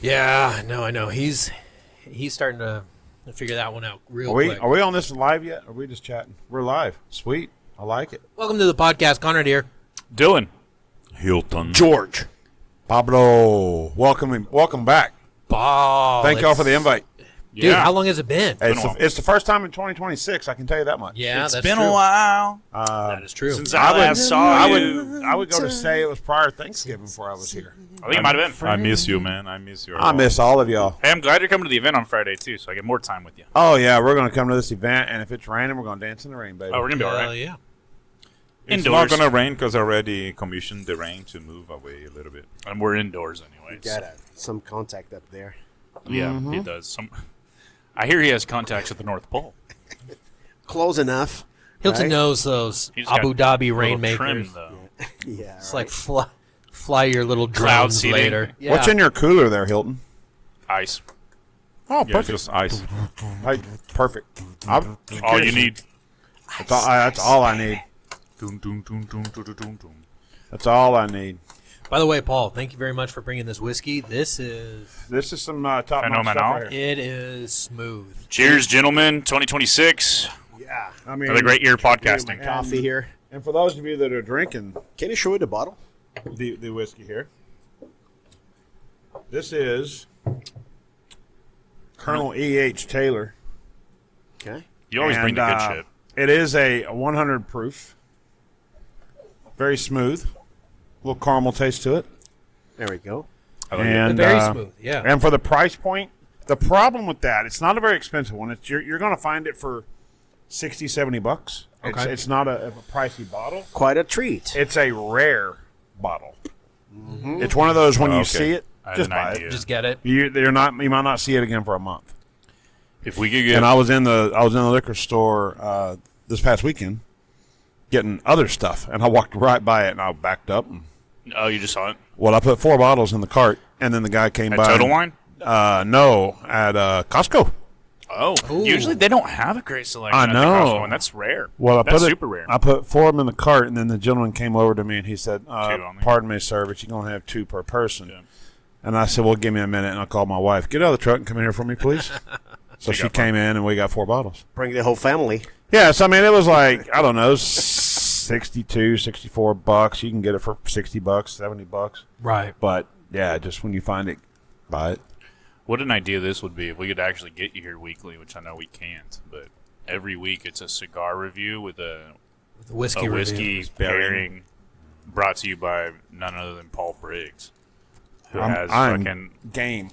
Yeah, no, I know. He's starting to figure that one out real quick. Are we on this live yet? Or are we just chatting? We're live. Sweet. I like it. Welcome to the podcast. Conrad here. Dylan. Hilton. George. Pablo. Welcome back. Ball. Thank y'all for the invite. Dude, Yeah. how long has it been? Hey, it's the first time in 2026, I can tell you that much. Yeah, It's that's been true. a while That is true. since I last saw you. I would go to say it was prior Thanksgiving before I was here. I think it might have been. I miss you, man. I miss you. I miss all of y'all. Hey, I'm glad you're coming to the event on Friday, too, so I get more time with you. Oh, yeah, we're going to come to this event, and if it's raining, we're going to dance in the rain, baby. Oh, we're going to be all right. Yeah. It's Indoors. not going to rain because I already commissioned the rain to move away a little bit. And we're indoors anyways. Got some contact up there. Yeah, he does. I hear he has contacts at the North Pole. Close enough. Hilton Right? knows those He's Abu got Dhabi a little rainmakers. trim, though. Yeah. It's like fly your little Cloud drones seeding. later. Yeah. What's in your cooler there, Hilton? Ice. Oh, Yeah, perfect. just ice. Hey, perfect. All you need. That's all I need. Dun, dun, dun, dun, dun, dun, dun, dun. That's all I need. By the way, Paul, thank you very much for bringing this whiskey. This is Some top notch Phenomenal. stuff right here. it is smooth. Cheers, gentlemen. 2026. Yeah. I mean, Another great year of podcasting. Coffee here. And for those of you that are drinking Can you show me the bottle? the whiskey here, this is Colonel E.H. Taylor. Okay. You always bring the good And, shit. It is a 100 proof. Very smooth. A little caramel taste to it. There we go. I like it. And Very smooth, yeah. And for the price point, the problem with that, it's not a very expensive one. It's you're going to find it for 60, 70 bucks. Okay. It's not a pricey bottle. Quite a treat. It's a rare bottle. It's one of those when you Okay. see it, I had just an buy idea. it. Just get it. You might not see it again for a month. If we could get... And I was in the liquor store this past weekend getting other stuff, and I walked right by it, and I backed up. And, Oh, you just saw it? well, I put 4 bottles in the cart, and then the guy came At by. Total Wine? No, at Costco. Oh. Ooh. Usually they don't have a great selection I at the know. Costco one. That's rare. Well, That's super rare. I put 4 of them in the cart, and then the gentleman came over to me, and he said, only? "Pardon me, sir, but you're gonna have 2 per person." Yeah. And I said, "Well, give me a minute," and I called my wife. "Get out of the truck and come in here for me, please." So she got came in, and we got 4 bottles. Bring the whole family. Yes, I mean it was like I don't know, 62, 64 bucks. You can get it for 60 bucks, 70 bucks. Right. But yeah, just when you find it, buy it. What an idea this would be if we could actually get you here weekly, which I know we can't. But every week it's a cigar review with a The whiskey a review. whiskey pairing brought to you by none other than Paul Briggs, who I'm has fucking, game.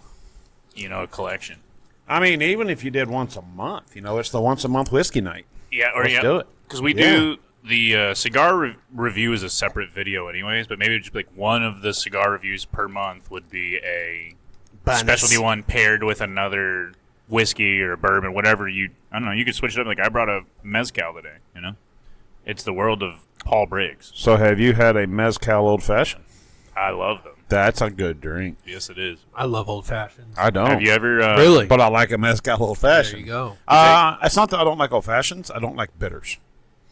a collection. I mean, even if you did once a month, it's the once a month whiskey night. Yeah, or Let's do it. Because we Yeah. do the cigar review is a separate video, anyways. But maybe just like one of the cigar reviews per month would be a Bonus. specialty one paired with another whiskey or bourbon, whatever you. I don't know. You could switch it up. Like I brought a mezcal today. It's the world of Paul Briggs. So have you had a mezcal old fashioned? I love them. That's a good drink. Yes, it is. I love old fashions. I don't. Have you ever Really? But I like a mezcal old There fashioned. you go. It's not that I don't like old fashions. I don't like bitters.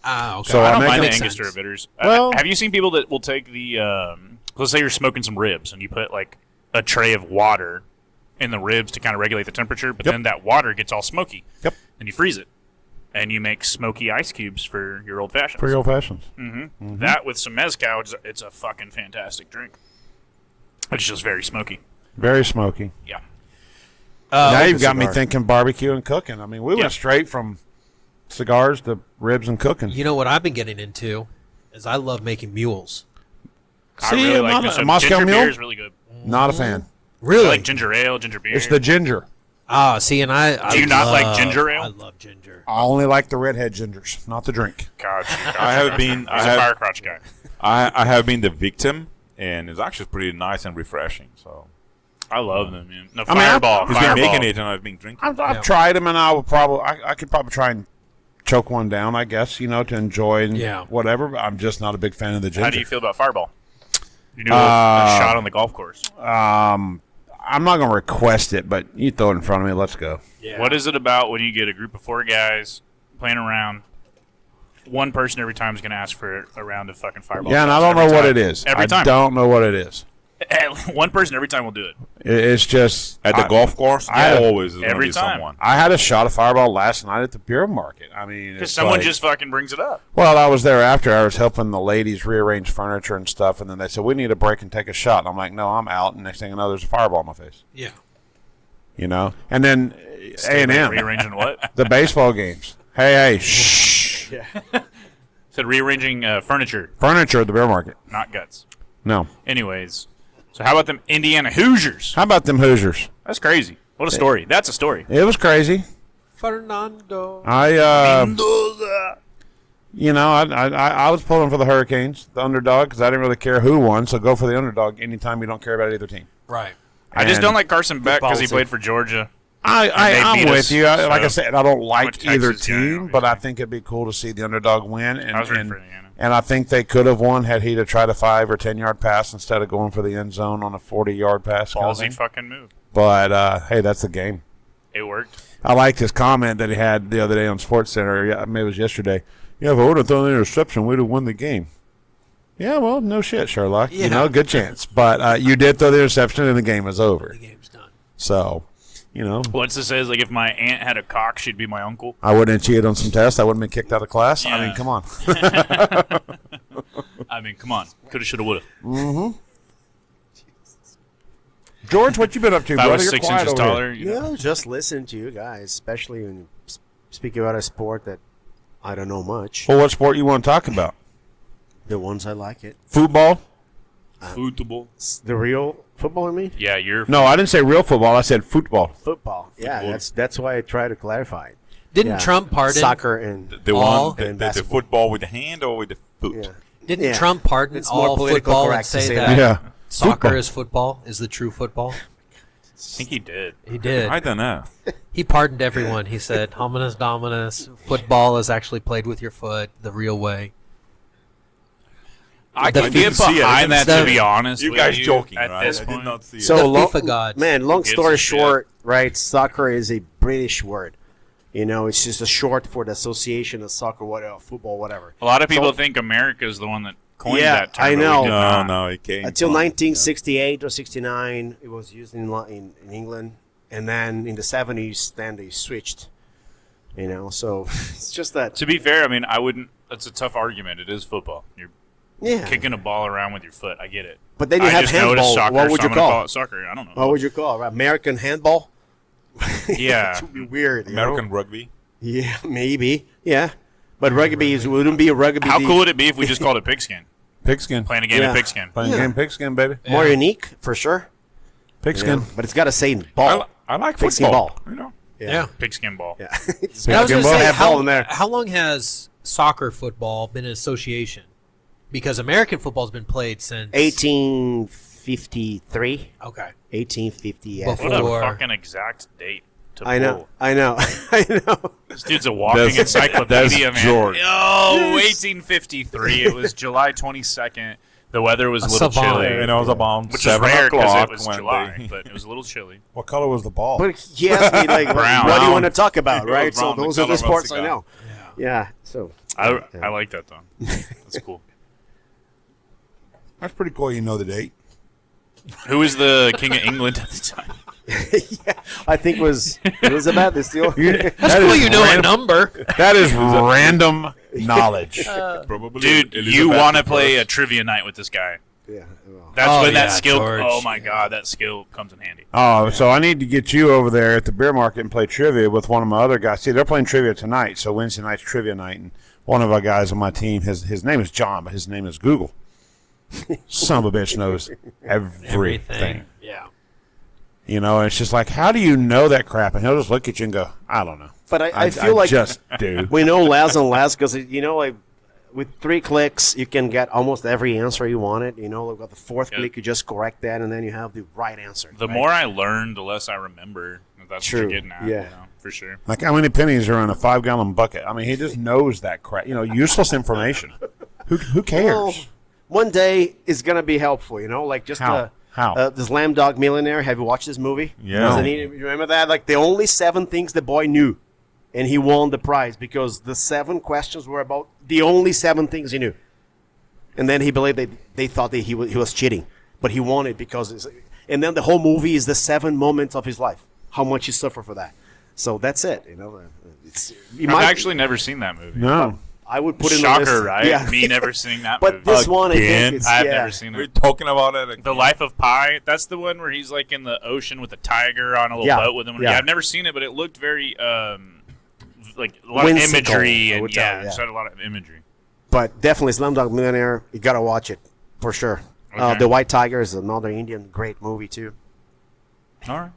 Ah, okay. So I I don't make mind the them- Angostura bitters. Well- Have you seen people that will take the? Let's say you're smoking some ribs and you put like a tray of water in the ribs to kind of regulate the temperature, but Yep. then that water gets all smoky. Yep. And you freeze it, and you make smoky ice cubes for your old fashions. Pretty old fashions. That with some mezcal, it's a fucking fantastic drink. It's just very smoky. Very smoky. Yeah. Now you've got me cigar. thinking barbecue and cooking. I mean, we Yeah. went straight from cigars to ribs and cooking. You know what I've been getting into is I love making mules. I See, really I'm like not this. a Moscow Ginger Mule? beer is really good. Not a fan. Really? I like ginger ale, ginger beer. It's the ginger. Ah, see, and I Do you not like love- ginger ale? I love ginger. I only like the redhead gingers, not the drink. God, I have been. He's a fire crotch guy. I have been the victim, and it's actually pretty nice and refreshing. So I love them, man. No, I mean, Fireball. I've been Fireball. making it, and I've been drinking. I've Yeah. tried them, and I will probably, I could probably try and choke one down, I guess, to enjoy and Yeah. whatever. But I'm just not a big fan of the ginger. How do you feel about Fireball? You do a shot on the golf course. I'm not going to request it, but you throw it in front of me. Let's go. Yeah. What is it about when you get a group of 4 guys playing around? One person every time is going to ask for a round of fucking Fireball. Yeah, and I shots don't know every what time. it is. Every I time. don't know what it is. One person every time will do it. It's just At the golf course, I- always is going to every be time. someone. I had a shot of Fireball last night at the beer market. I mean, Because it's someone like- just fucking brings it up. Well, I was there after. I was helping the ladies rearrange furniture and stuff, and then they said, we need a break and take a shot. And I'm like, no, I'm out. And next thing I know, there's a Fireball in my face. Yeah. You know? And then A&M, Rearranging what? the baseball games. Hey, shh. Said rearranging furniture, Furniture at the beer market. not guts. No. Anyways, so how about them Indiana Hoosiers? How about them Hoosiers? That's crazy. What a story. That's a story. It was crazy. Fernando. I was pulling for the Hurricanes, the underdog, because I didn't really care who won. So go for the underdog anytime you don't care about either team. Right. I just And don't like Carson Beck because he policy. played for Georgia. they I'm beat with us, you. Like I so said, I don't I'm like a either Texas guy, team, but I obviously. think it'd be cool to see the underdog win. And I was rooting and, for Indiana. and I think they could have won had he to tried a 5 or 10 yard pass instead of going for the end zone on a 40-yard pass. kind of Ballsy thing. fucking move. But hey, that's the game. It worked. I liked his comment that he had the other day on SportsCenter. Yeah, maybe it was yesterday. Yeah, if I would have thrown the interception, we'd have won the game. Yeah, well, no shit, Sherlock. Yeah. You know, good chance. But you did throw the interception, and the game was over. The game's done. So, you know, What's this says? Like if my aunt had a cock, she'd be my uncle. I wouldn't have cheated on some tests. I wouldn't have been kicked out of class. I Yeah. mean, come on. I mean, come on. Coulda, shoulda, woulda. George, what you been up to, If I brother? was You're 6 quiet inches over here. taller, you know. No, just listen to you guys, especially when you speak about a sport that I don't know much. Well, what sport you want to talk about? The ones I like it. Football? Football. The real football, I mean? Yeah, you're. No, I didn't say real football. I said football. Football. Yeah, Football. that's why I try to clarify it. Didn't Yeah. Trump pardon? Soccer and The All one, the basketball. football with the hand or with the foot? yeah. Didn't Yeah. Trump pardon It's more all political football and correct to say say that Yeah. soccer Football. is football, is the true football? I think he did. He did. I don't know. He pardoned everyone. He said, hominis dominus, football is actually played with your foot the real way. I The can FIFA get behind that, the- to be honest. You with guys you joking, at right? this I point. did not see So The long, FIFA gods. man, long Gives story a shit. short, right? Soccer is a British word. You know, it's just a short for the Association of Soccer, whatever, football, whatever. A lot of people So- think America is the one that coined Yeah, that term. I but we know. did No, not. no, it came Until from- 1968 or 69, it was used in England, and then in the 70s, then they switched. You know, so it's just that. To be fair, I mean, I wouldn't. That's a tough argument. It is football. You're Yeah, kicking a ball around with your foot. I get it. but then you I have just noticed handball. soccer. What would so you I'm gonna call? it soccer? I don't know. What would you call it? American handball? Yeah. It would be weird. you know? American rugby. Yeah, maybe. Yeah, but rugby wouldn't be a rugby. How cool would it be if we just called it pigskin? Pigskin. Playing a game Yeah. of pigskin. Playing Yeah. game pigskin, baby. More unique for sure. Pigskin. Yeah, but it's got to say I, ball. li- I like Pigskin football. ball. You know, Yeah. Pigskin ball. Yeah. And I was Pigskin going to ball. say, Have ball in there. how long has soccer football been an association? Because American football's been played since 1853. Okay. 1850. Yeah. Before- What a Or- fucking exact date to I know. pull. I know. I know. This dude's a walking That's- encyclopedia, that's man. George. Oh, 1853. It was July 22nd. The weather was a little savant. chilly, and it was about which is 7 rare because o'clock it was when July, they. but it was a little chilly. What color was the ball? But he asked me like, Brown. what do you want to Brown. talk about, It was right? So brown, the those are color the of a sports I cigar. know. Yeah. So I like that though. That's cool. That's pretty cool. You know the date. Who was the king of England at the time? yeah, I think it was Elizabeth. Is still. That's cool you know a number. That is random knowledge. Probably Dude, Elizabeth you want to the play a first. trivia night with this guy. Yeah. Well, That's Oh, when that yeah, skill. George. Oh my god, that skill comes in handy. Oh, so I need to get you over there at the beer market and play trivia with one of my other guys. See, they're playing trivia tonight, so Wednesday night's trivia night, and one of our guys on my team, his name is John, but his name is Google. Son of a bitch knows everything. Yeah. You know, and it's just like, how do you know that crap? And he'll just look at you and go, I don't know. But I feel like just do. we know less and less because you know, like with 3 clicks, you can get almost every answer you wanted. You know, like with the 4th Yeah. click, you just correct that, and then you have the right answer. The right? more I learn, the less I remember. If that's what True. you're getting at. Yeah. You know, for sure. Like, how many pennies are in a 5-gallon bucket? I mean, he just knows that crap. You know, useless information. Who cares? Well, one day is gonna be helpful. You know, like just How? the Slam Dog Millionaire. Have you watched this movie? Yeah. Doesn't he, you remember that? Like the only 7 things the boy knew, and he won the prize because the 7 questions were about the only 7 things he knew. And then he believed they thought that he was cheating. but he won it because and then the whole movie is the 7 moments of his life, how much he suffered for that. So that's it. I've actually never seen that movie. No. I would put it in the Shocker, list. right? Yeah. Me never seeing that But movie. this one, I Again? think it's, I've yeah. never seen We're it. talking about it again. The Life of Pi. That's the one where he's like in the ocean with a tiger on a little Yeah, boat with him. yeah. I've never seen it, but it looked very like a lot Whimsical, of imagery I and would tell, just yeah. had a lot of imagery. But definitely Slumdog Millionaire, you gotta watch it for sure. Okay. The White Tiger is another Indian great movie too. All right.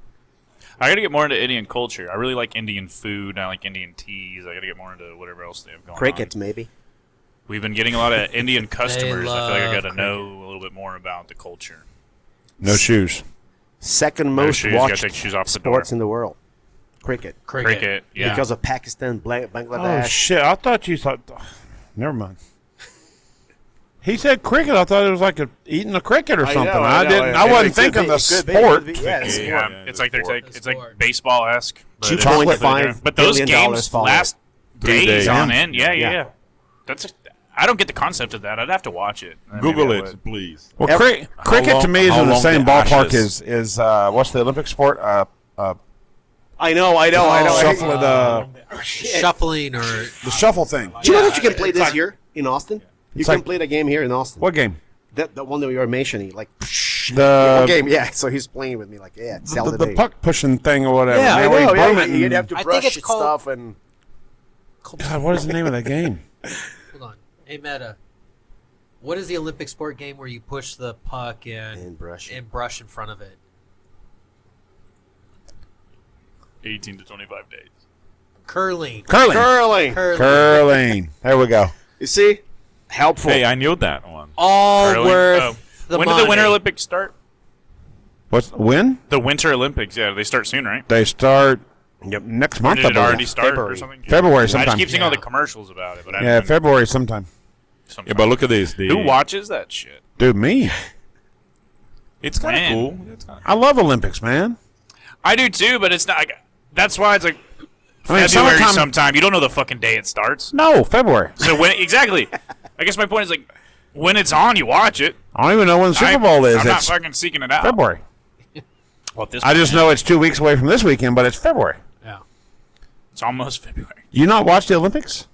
I got to get more into Indian culture. I really like Indian food. I like Indian teas. I got to get more into whatever else they have going Cricket on. maybe. We've been getting a lot of Indian customers. I feel like I love got to know a little bit more about the culture. No shoes. Second most shoes, you gotta watched take shoes off the sports door. in the world. Cricket. Cricket, yeah. Because of Pakistan, Oh Bangladesh. shit! I thought you thought. Never mind. He said cricket. I thought it was like eating a cricket or I something. know, I I know. didn't. It- I it wasn't could thinking be, the it could be, sport. it could be, yeah, it's Yeah, sport. it's like they're sport. it's like baseball esque. $2.5 But those billion games follow. last 3 days days. on end. Yeah, yeah, Yeah. yeah. I don't get the concept of that. I'd have to watch it. Google Maybe I it, would. please. Well, Every- cricket long- to me is how in the long same the ballpark ashes? as what's the Olympic sport? I know. Shuffle the Shuffling or the shuffle thing. Do you know that you can play this here in Austin? You It's can like- play the game here in Austin. What game? The one that you were mentioning, like The what game? Yeah. So he's playing with me, like sell the puck pushing thing or whatever. Yeah, Man, I where you know, boom yeah, it you'd and- have to I think brush it's its called- stuff and God, what is the name of that game? hold on. Hey Meta. What is the Olympic sport game where you push the puck And brush. and brush in front of it? 18 to 25 days. Curling. Curling. curling. Curling. There we go. You see, helpful. Hey, I knew that one. All Curling. worth Oh. the When money. did the Winter Olympics start? What's when? The Winter Olympics. Yeah, they start soon, right? They start next Or month. did I it believe. already start or February. something? February I sometime. just keep seeing all the Yeah. commercials about it, but I Yeah, haven't- February sometime. sometime. Yeah, but look at this. Who watches that shit? Dude, me. It's kind of When? cool. It's kinda, I love Olympics, man. I do too, but it's not. That's why it's like I mean, February summertime- sometime. You don't know the fucking day it starts. No, February. So when exactly? I guess my point is like when it's on, you watch it. I don't even know when the Super Bowl is. I'm not It's fucking seeking it out. February. Well, at this I just point, know it's 2 weeks away from this weekend, but it's February. Yeah. it's almost February. You not watch the Olympics?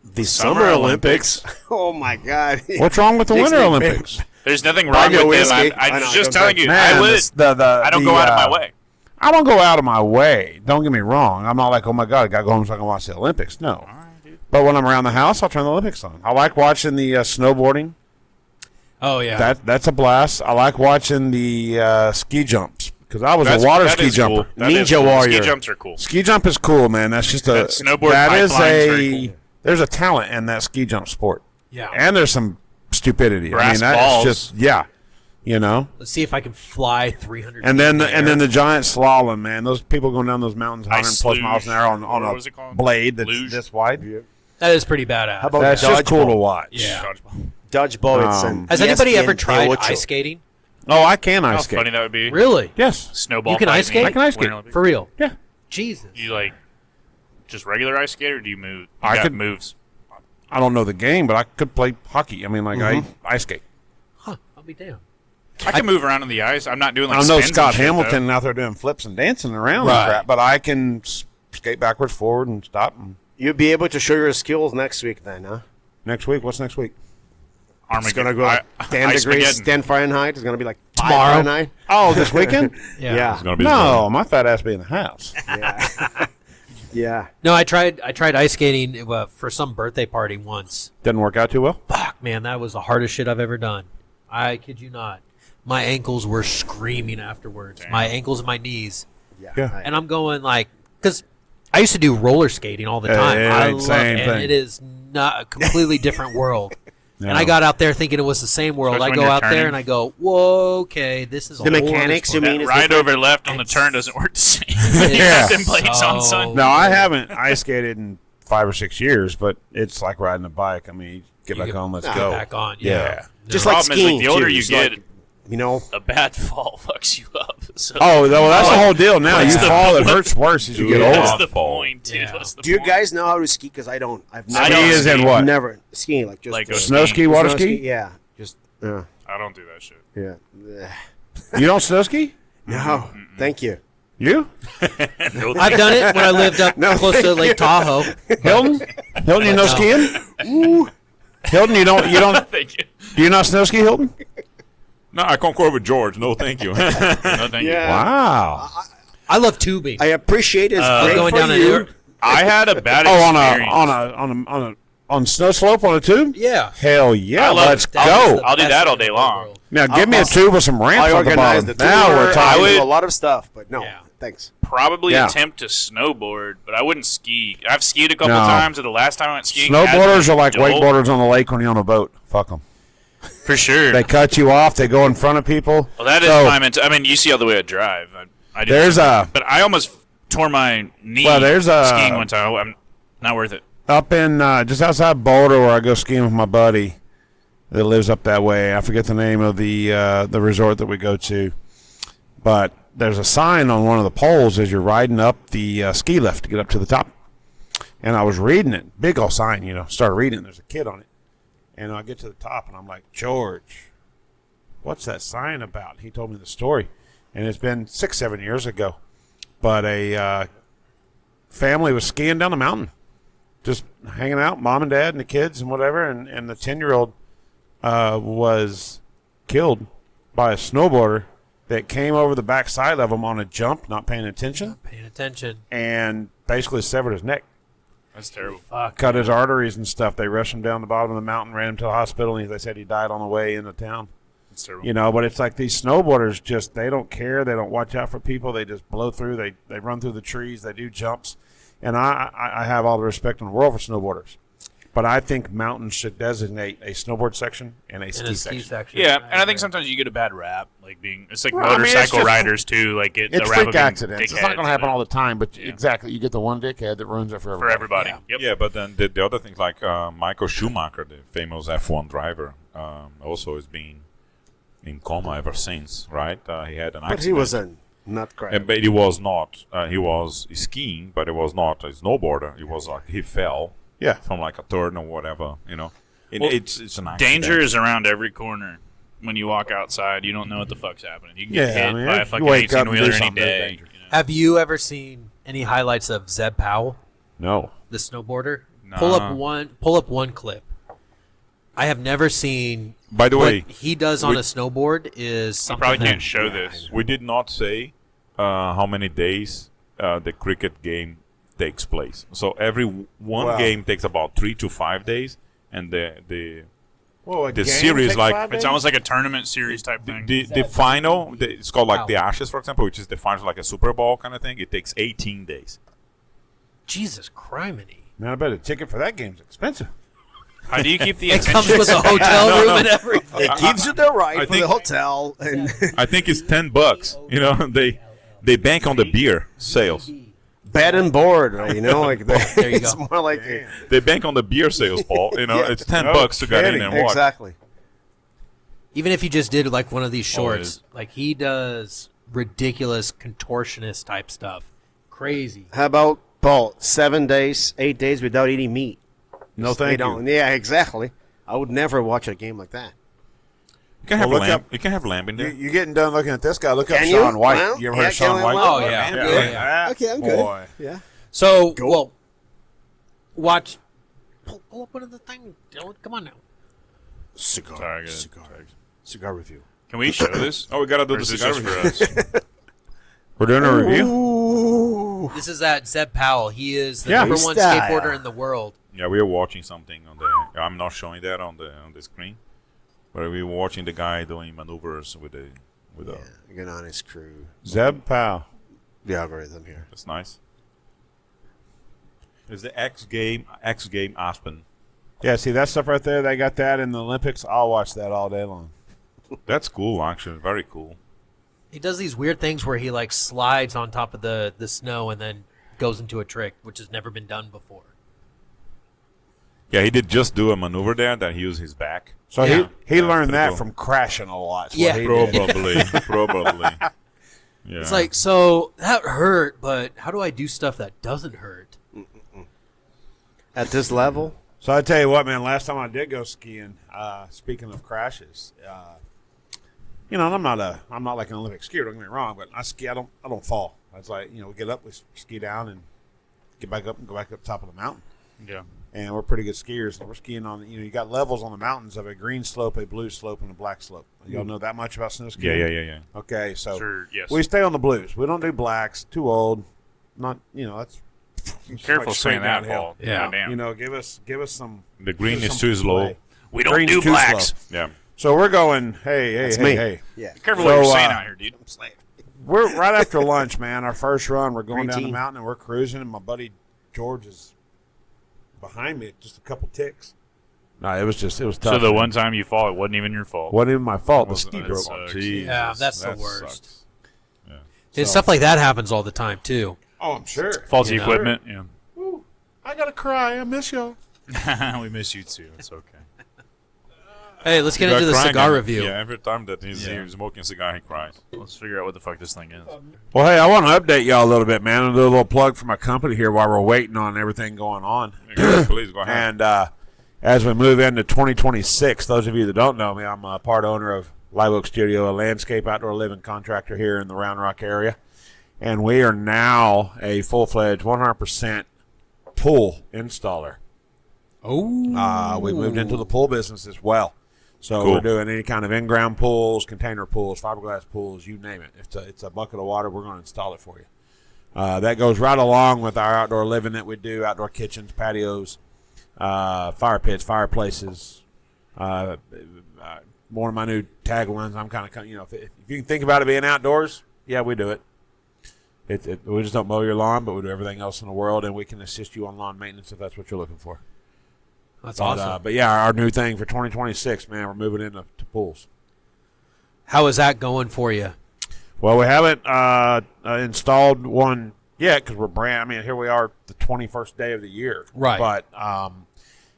The Summer Summer Olympics. Oh my God. What's wrong with the Makes Winter me- Olympics? There's nothing Buy wrong me a with them. whiskey. I'm I know, just don't telling drink. you. I would. I don't go out of my way. I don't go out of my way. Don't get me wrong. I'm not like, oh my God, I got to go home so I can watch the Olympics. No. But when I'm around the house, I'll turn the Olympics on. I like watching the snowboarding. Oh yeah. That's a blast. I like watching the ski jumps because I was a water that ski is jumper. cool. That is Ninja cool. Warrior. Ski jumps are cool. Ski jump is cool, man. That's just a That snowboard that is pipeline's a very cool. there's a talent in that ski jump sport, yeah. and there's some stupidity. I Brass mean, that's balls. just you know. Let's see if I can fly 300. And feet then in the and then air. the giant slalom, man. Those people going down those mountains 100 Ice plus miles an hour on What a was it called? blade that's Luge? this wide. That is pretty badass. How about That's just cool dodgeball? to watch. Yeah. Dodgeball. Dodgeball. It's an Has anybody ESPN ever tried Ocho. ice skating? Oh, I can How ice skate. funny that would be. Really? Yes. Snowball. You can ice fighting skate? I can ice skate. Winter Olympics. For real? Yeah. Jesus. You like just regular ice skate, or do you move? You I got could- moves. I don't know the game, but I could play hockey. I mean, like I ice skate. Huh. I'll be damned. I can move around on the ice. I'm not doing like I know spins and Scott shit, Hamilton out there doing flips and dancing around Right. and crap, but I can skate backwards, forward, and stop. And You'll be able to show your skills next week, then, huh? next week, what's next week? though. It's gonna go like 10 Ice degrees, Mageddon. 10 Fahrenheit. It's gonna be like 5 Tomorrow. Fahrenheit. Oh, this weekend? Yeah. It's gonna be No, my fat ass be in the house. Yeah. No, I tried ice skating for some birthday party once. Didn't work out too well. Fuck, man, that was the hardest shit I've ever done. I kid you not. My ankles were screaming afterwards. Damn. My ankles and my knees. Yeah. And I'm going like, because I used to do roller skating all the time. yeah, I same and thing. it is not a completely different world. Yeah. And I got out there thinking it was the same world. Especially I when go you're out there turning. and I go, whoa, okay, this is a The whole other mechanics, sport. you mean? That it's ride different. over left on the It's- turn doesn't work the same. Yeah. Them blades on So- sun. No, I haven't ice skated in 5 or 6 years, but it's like riding a bike. I mean, you get You back get- home, let's Get go. back on. Yeah. Yeah. Just The like problem is, skiing. the older too. you It's get, like, you know, a bad fall fucks you up. So Oh, well, that's the whole deal now. You What's the- fall, it hurts worse as you get Yeah. older. what's the Fall. point, dude? Yeah. What's the do you point? guys know how to ski? Because I don't. I've never. I don't Ski is in ski. what? Never skiing like just Like uh, a Snow ski, water snow ski? Yeah. Just. I don't do that shit. Yeah. You don't snow ski? No, thank you. You? No, I've done it when I lived up No, close to thank Lake you. Tahoe. Hilton? Hilton, you know skiing? Hilton, you don't. thank you. Do you not snow ski, Hilton? No, I concur with George. No, thank you. No, thank you. Yeah. Wow. I love tubing. I appreciate it. It's great going for down an you. air. I had a bad Oh, experience. on snow slope on a tube? Yeah. Hell yeah, I love let's it. That go. is the I'll do best that all thing day in the long. world. Now give me a tube with some ramps I on the organized bottom. the Now tour. we're I talking. do would- a lot of stuff, but no, Yeah. thanks. Probably Yeah. attempt to snowboard, but I wouldn't ski. I've skied a couple No. times, and the last time I went skiing, Snowboarders as are an like adult, wakeboarders on the lake when you're on a boat. Fuck them. for sure. They cut you off. They go in front of people. Well, that is So, my mentality. I mean, you see all the way I drive. I do. There's a But I almost tore my knee Well, there's a- skiing one time. I'm not worth it. up in just outside Boulder where I go skiing with my buddy that lives up that way. I forget the name of the resort that we go to, but there's a sign on one of the poles as you're riding up the ski lift to get up to the top. And I was reading it, big old sign, started reading it. There's a kid on it, and I get to the top and I'm like, George, what's that sign about? He told me the story, and it's been 6-7 years ago, but a family was skiing down the mountain. Just hanging out, mom and dad and the kids and whatever, and the 10-year-old was killed by a snowboarder that came over the backside of him on a jump, not paying attention, Paying attention. and basically severed his neck, That's terrible. cut his arteries and stuff. They rushed him down the bottom of the mountain, ran him to the hospital, and they said he died on the way into town. That's terrible. But it's like these snowboarders just, they don't care. They don't watch out for people. They just blow through. They run through the trees. They do jumps. And I have all the respect in the world for snowboarders. But I think mountains should designate a snowboard section and a In ski a section. ski section. Yeah, and I think sometimes you get a bad rap, like it's like Well, I mean, it's motorcycle just- riders too. Like It's the rap freak of being accidents. It's not going to dickheads, happen you all know, the time, but exactly, you get the one dickhead that ruins it for for everybody. everybody. Yep. Yeah, but then the other things like Michael Schumacher, the famous F1 driver, also has been in coma ever since, right? He had an accident. But he was a nutcracker. But he was not. He was skiing, but he was not a snowboarder. He was like he fell Yeah. from like a turn or whatever. Well, It's an accident. Danger is around every corner. When you walk outside, you don't know what the fuck's happening. You can get Yeah, hit I mean, by if a you fucking wake up 18 and do wheeler any something, day. there's danger. Have you ever seen any highlights of Zeb Powell, No. the snowboarder? Nah. Pull up one clip. I have never seen. By the way, what he does on we- a snowboard is I something probably that- can't show this. we did not say how many days the cricket game takes place. So every one Wow. game takes about 3 to 5 days, and the Whoa, The series, like, It's almost like a tournament series type thing. the final, it's called like Wow. the Ashes, for example, which is the final, like a Super Bowl kind of thing. It takes 18 days. Jesus criminy. Man, I bet a ticket for that game's expensive. How do you keep the It attention? comes with a hotel room and everything. It gives you the right I for think- the hotel. And I think it's $10. They bank on the beer sales. bed and board, like There you it's go. more like They bank on the beer sales, Paul. Yeah. It's $10 No to get in kidding. and watch. exactly. Even if you just did like one of these shorts, yeah. like he does ridiculous contortionist type stuff. Crazy. How about Paul? 7 days, 8 days without eating meat. No, They thank don't. you. Yeah, exactly. I would never watch a game like that. You can have Well, look lamb. up- You can have lamb in there. You're getting done looking at this guy. Look up Can you? Sean White. Well, you ever yeah, heard of Sean can White? we? Oh yeah. I'm Yeah, good. yeah. Okay, I'm Boy. good. Yeah. So well, watch. Pull up one of the things. Come on now. Cigar. Sorry, good. Cigar review. Can we show this? Oh, we gotta do Or the is this cigar just review. for us? We're doing a review. Ooh. This is that Zeb Powell. He is the Yeah. number one Style. skateboarder in the world. Yeah, we are watching something on the. I'm not showing that on the screen, but we're watching the guy doing maneuvers with a. Good on his crew. Zeb Powell. The algorithm here. That's nice. It's the X game Aspen. Yeah, see that stuff right there? They got that in the Olympics. I'll watch that all day long. That's cool, actually. Very cool. He does these weird things where he like slides on top of the snow and then goes into a trick, which has never been done before. Yeah, he did just do a maneuver there that he used his back. So Yeah. he learned pretty that cool. from crashing a lot. is Yeah. what he did. Probably, probably. Yeah. It's like, so that hurt, but how do I do stuff that doesn't hurt? At this level, So I tell you what, man. Last time I did go skiing, speaking of crashes, and I'm not like an Olympic skier. Don't get me wrong, but I ski. I don't fall. It's like we get up, we ski down, and get back up and go back up top of the mountain. Yeah. And we're pretty good skiers. We're skiing on, you got levels on the mountains of a green slope, a blue slope, and a black slope. Y'all know that much about snow skiing? Yeah. Okay, so Sure, yes. we stay on the blues. We don't do blacks. Too old. Not, that's Careful like straight saying that, downhill. Paul. Yeah. Damn. Give us some. The green give us is some too slow. play. We don't Green's do too blacks. slow. Yeah. So we're going. Hey, me. hey. Yeah. Careful So, what you're saying out here, dude. We're right after lunch, man. Our first run. We're going Green down the team. mountain and we're cruising, and my buddy George is behind me, just a couple ticks. No, it was tough. So the man. one time you fall, it wasn't even your fault. wasn't even my fault. The Was- ski that broke. sucks. Yeah, that's the That worst. sucks. And stuff like that happens all the time too. Oh, I'm sure. Faulty You know? equipment. Yeah. Ooh, I gotta cry. I miss y'all. We miss you too. It's okay. Hey, let's get You into got the crying cigar and- review. Yeah, every time that he's Yeah. smoking a cigar, he cries. Let's figure out what the fuck this thing is. Well, hey, I want to update y'all a little bit, man. I'll do a little plug for my company here while we're waiting on everything going on. Please go ahead. And as we move into 2026, those of you that don't know me, I'm a part owner of Live Oak Studio, a landscape outdoor living contractor here in the Round Rock area. And we are now a full-fledged 100% pool installer. Oh, We moved into the pool business as well. So Cool. we're doing any kind of in-ground pools, container pools, fiberglass pools, you name it. If it's a bucket of water, we're going to install it for you. That goes right along with our outdoor living that we do, outdoor kitchens, patios, fire pits, fireplaces. One of my new taglines, I'm kind of, if you can think about it being outdoors, yeah, we do it. We just don't mow your lawn, but we do everything else in the world, and we can assist you on lawn maintenance if that's what you're looking for. that's But, awesome. but yeah, our new thing for 2026, man, we're moving into pools. How is that going for you? Well, we haven't installed one yet because we're brand. I mean, here we are, the 21st day of the year. Right. But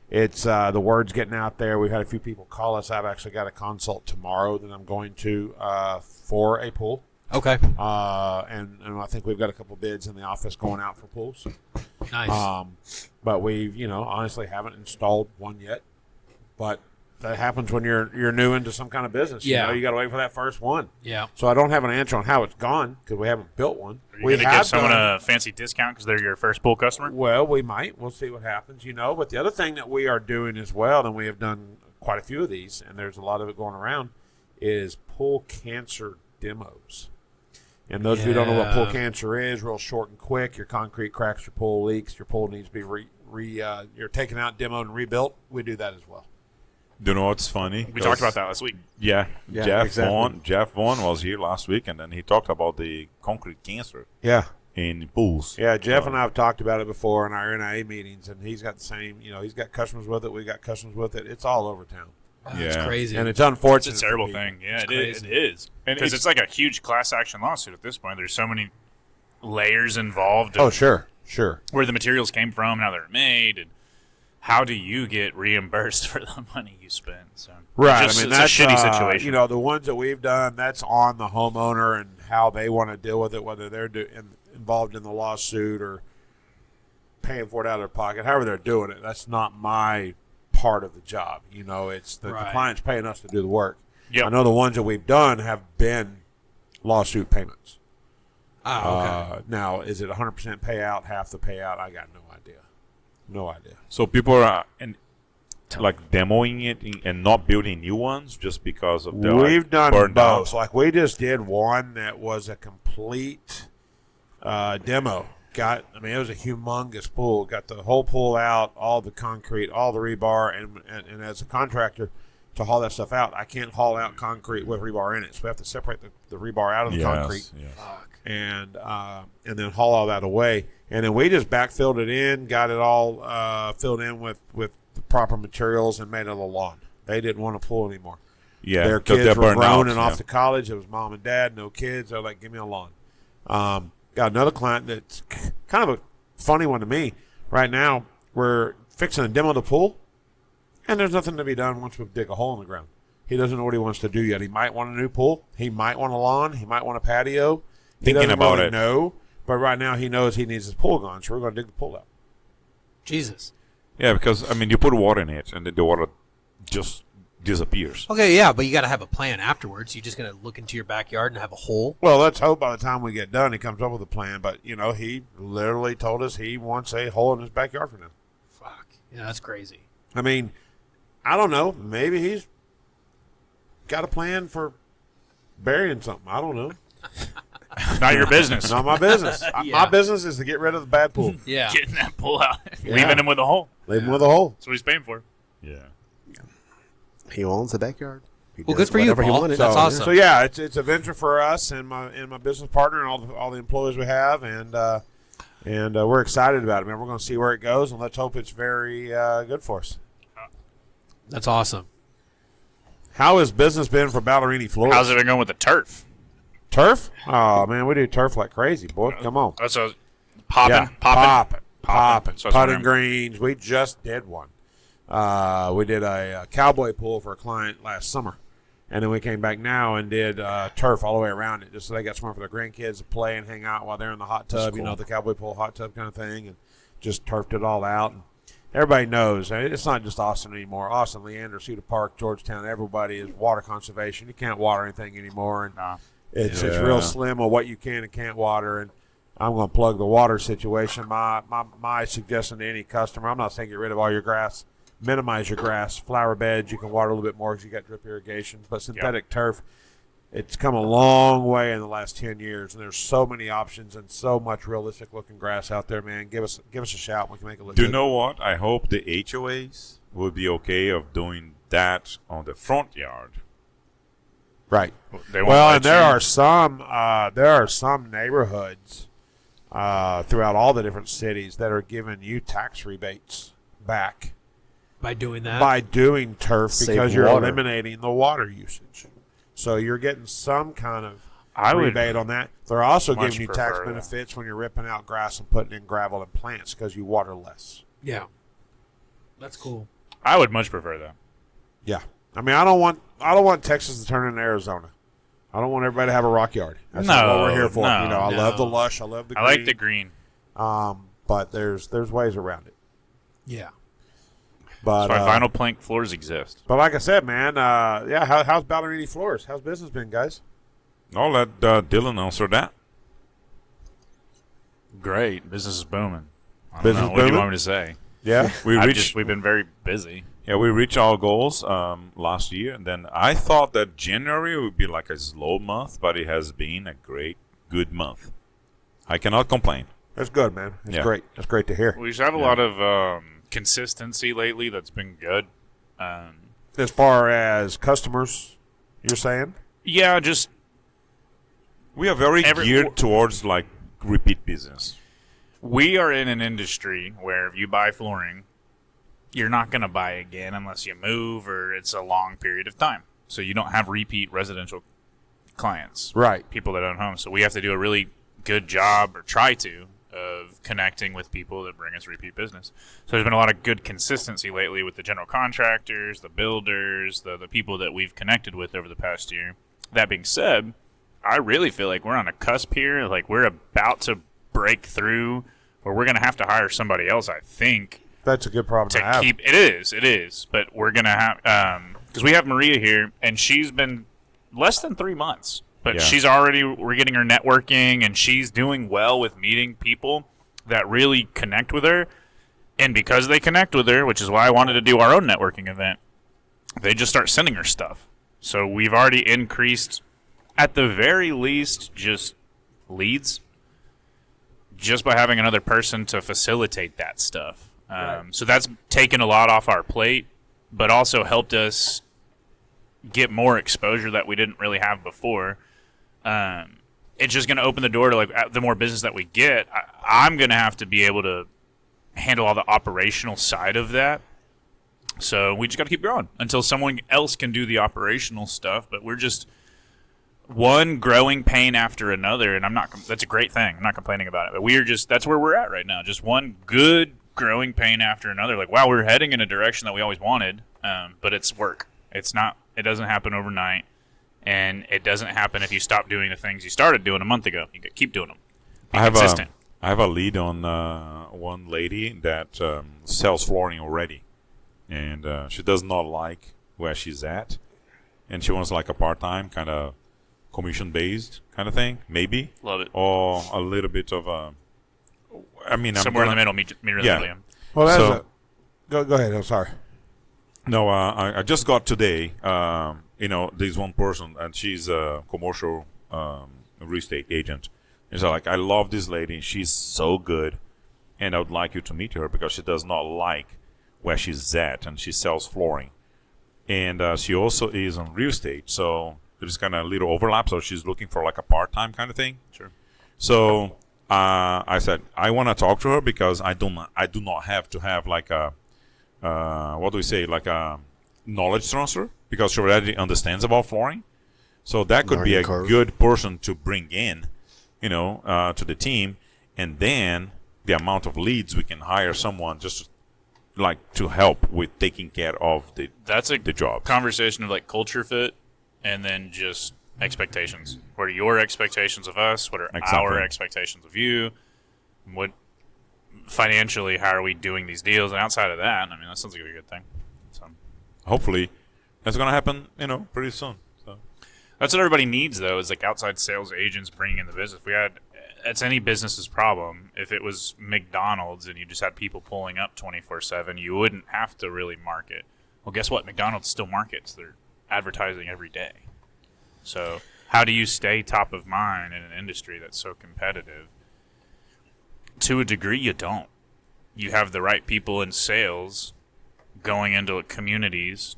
it's the word's getting out there. We've had a few people call us. I've actually got a consult tomorrow that I'm going to for a pool. Okay, And I think we've got a couple bids in the office going out for pools. nice. But we, honestly haven't installed one yet. But that happens when you're new into some kind of business. Yeah. You got to wait for that first one. Yeah. So I don't have an answer on how it's gone because we haven't built one. Are you going to give someone a fancy discount because they're your first pool customer? Well, we might. We'll see what happens, But the other thing that we are doing as well, and we have done quite a few of these, and there's a lot of it going around, is pool cancer demos. And those of you who don't know what pool Yeah. cancer is, real short and quick. Your concrete cracks, your pool leaks, your pool needs to be you're taken out, demoed, and rebuilt. We do that as well. Do you know what's funny? We talked about that last week. Yeah, Yeah, Jeff exactly. Jeff Vaughn was here last week, and then he talked about the concrete cancer Yeah. in pools. Yeah, Jeff and I have talked about it before in our NIA meetings, and he's got the same, he's got customers with it. We got customers with it. It's all over town. That's Yeah. crazy. And it's It's unfortunate. a for terrible people. thing. Yeah, It's it is. crazy. It is. And Because it's like a huge class action lawsuit at this point. There's so many layers involved. Oh, sure. Where the materials came from, how they're made, and how do you get reimbursed for the money you spent? So Right. it's I mean, it's that's a shitty situation. the ones that we've done, that's on the homeowner and how they want to deal with it, whether they're involved in the lawsuit or paying for it out of their pocket, however they're doing it. That's not my part of the job. It's the Right. client's paying us to do the work. Yep. I know the ones that we've done have been lawsuit payments. okay. Now, is it 100% payout, half the payout? I got no idea. No idea. So people are like demoing it and not building new ones just because of the We've done burned out. both. Like we just did one that was a complete demo. It was a humongous pool. Got the whole pool out, all the concrete, all the rebar, and as a contractor to haul that stuff out, I can't haul out concrete with rebar in it. So we have to separate the rebar out of the concrete Yes. and then haul all that away. And then we just backfilled it in, got it all filled in with the proper materials, and made it a lawn. They didn't want a pool anymore. Yeah, Their 'cause kids they're were burned grown out, and yeah. off to college. It was mom and dad, no kids. They're like, give me a lawn. Got another client that's kind of a funny one to me. Right now, we're fixing to demo the pool, and there's nothing to be done once we dig a hole in the ground. He doesn't know what he wants to do yet. He might want a new pool. He might want a lawn. He might want a patio. He Thinking doesn't about really it. know, but right now he knows he needs his pool gone, so we're going to dig the pool out. Jesus. Yeah, because you put water in it, and then the water just disappears. Okay, yeah, but you got to have a plan afterwards. You're just going to look into your backyard and have a hole. Well, let's hope by the time we get done, he comes up with a plan. But, you know, he literally told us he wants a hole in his backyard for now. Fuck. Yeah, that's crazy. I mean, I don't know. Maybe he's got a plan for burying something. I don't know. Not your business. Not my business. Yeah. My business is to get rid of the bad pool. Yeah. Getting that pull out, Yeah. leaving him with a hole. Leave him with a hole. That's what he's paying for. Yeah. He owns the backyard. He Well, does good for you, whatever he Paul. wanted. That's awesome. So yeah, it's a venture for us and my business partner and all the employees we have, and we're excited about it. Man, we're going to see where it goes, and let's hope it's very good for us. That's awesome. How has business been for Ballerini Floors? How's it been going with the turf? Turf? Oh man, we do turf like crazy, boy. Come on. That's a popping, Yeah, popping. popping. So that's Putting what I'm- greens. We just did one. We did a cowboy pool for a client last summer, and then we came back now and did turf all the way around it, just so they got somewhere for their grandkids to play and hang out while they're in the hot tub. You know, the cowboy pool hot tub kind of thing, and just turfed it all out. And everybody knows it's not just Austin anymore. Austin, Leander, Cedar Park, Georgetown, everybody is water conservation. You can't water anything anymore, and Nah. it's Yeah. real slim on what you can and can't water. And I'm going to plug the water situation. My suggestion to any customer, I'm not saying get rid of all your grass. Minimize your grass. Flower beds, you can water a little bit more because you got drip irrigation. But synthetic turf, it's come a long way in the last 10 years, and there's so many options and so much realistic-looking grass out there, man. Give us a shout. We can make it look Do good. you know what? I hope the HOAs will be okay of doing that on the front yard. Right. They won't Well, let and there you- are some neighborhoods throughout all the different cities that are giving you tax rebates back By doing that. by doing turf Save because you're water. eliminating the water usage. So you're getting some kind of I would rebate on that. They're also much giving you tax prefer that. benefits when you're ripping out grass and putting in gravel and plants because you water less. Yeah. That's cool. I would much prefer that. Yeah, I mean, I don't want Texas to turn into Arizona. I don't want everybody to have a rock yard. That's not what we're here for. No, you know, I no. love the lush. I love the I green. like the green. But there's ways around it. Yeah. But That's why vinyl plank floors exist. But like I said, man, how's Ballerini Floors? How's business been, guys? I'll let Dylan answer that. Great. Business is booming. I don't Business know. What do you booming? want me to say? Yeah, We've been very busy. We reached our goals last year, and then I thought that January would be like a slow month, but it has been a good month. I cannot complain. that's good, man. It's Yeah. great. That's great to hear. We just have a lot of consistency lately that's been good. As far as customers, you're saying? Yeah, just We are very geared towards like repeat business. we are in an industry where if you buy flooring, you're not going to buy again unless you move or it's a long period of time. So you don't have repeat residential clients, Right. people that own homes. So we have to do a really good job, or try to, of connecting with people that bring us repeat business. So there's been a lot of good consistency lately with the general contractors, the builders, the people that we've connected with over the past year. That being said, I really feel like we're on a cusp here. Like we're about to break through where we're going to have to hire somebody else, I think, That's a good problem to to have. keep. It is. But we're going to have, because we have Maria here, and she's been less than 3 months. But Yeah. she's already, we're getting her networking, and she's doing well with meeting people that really connect with her. And because they connect with her, which is why I wanted to do our own networking event, they just start sending her stuff. So we've already increased, at the very least, just leads, just by having another person to facilitate that stuff. So that's taken a lot off our plate, but also helped us get more exposure that we didn't really have before. It's just going to open the door to, like, the more business that we get, I'm going to have to be able to handle all the operational side of that. So we just got to keep growing until someone else can do the operational stuff. But we're just one growing pain after another, and that's a great thing. I'm not complaining about it, but that's where we're at right now. Just one good growing pain after another. Like, wow, we're heading in a direction that we always wanted, but it's work. It doesn't happen overnight, and it doesn't happen if you stop doing the things you started doing a month ago. You keep doing them. Be consistent. I have a lead on one lady that sells flooring already, and she does not like where she's at, and she wants like a part-time kind of commission-based kind of thing, maybe, Love it. or a little bit of a. I mean, Somewhere in the middle, meet in the middle. Yeah. Well, that's So- go ahead. I'm sorry. No, I just got today. There's one person, and she's a commercial real estate agent. And so, like, I love this lady. She's so good, and I would like you to meet her because she does not like where she's at, and she sells flooring, and she also is on real estate. So there's kind of a little overlap. So she's looking for like a part-time kind of thing. Sure. So I said I want to talk to her because I do not have to have like a what do we say, like a knowledge transfer, because she already understands about flooring. So that could be a Learning curve. good person to bring in, to the team, and then the amount of leads we can hire someone just like to help with taking care of That's a the job. conversation of like culture fit, and then just expectations. What are your expectations of us? What are Exactly. our expectations of you? What financially, how are we doing these deals? And outside of that, I mean, that sounds like a good thing. So Hopefully, that's gonna happen, pretty soon. So that's what everybody needs, though, is like outside sales agents bringing in the business. That's any business's problem. If it was McDonald's and you just had people pulling up 24/7, you wouldn't have to really market. Well, guess what? McDonald's still markets. They're advertising every day. So how do you stay top of mind in an industry that's so competitive? To a degree, you don't. You have the right people in sales going into communities